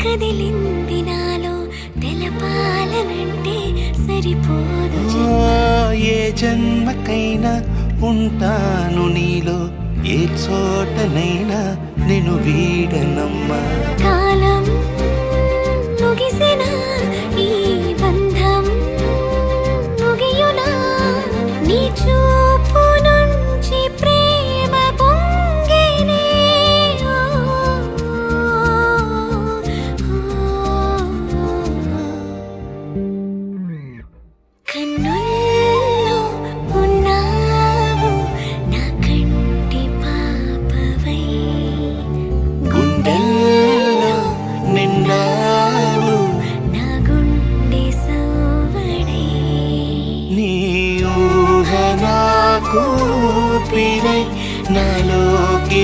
కదిలింది నాలో తెలపాలనంటే సరిపోదు ఏ జన్మకైనా ఉంటాను నీలో, ఏ చోటనైనా నేను వీడనమ్మా. కాలం ముగిసిన ఈ బంధం ముగియునా, నీ చూపు నుంచి ప్రేమ పొంగేనే. కన్నుల్లో ఉన్నావు నా కంటి పాపవై, గుండెల్లో నిండావు నా గుండె సవ్వడై. నీ ఊహ నాకు ఊపిరై నాలోకి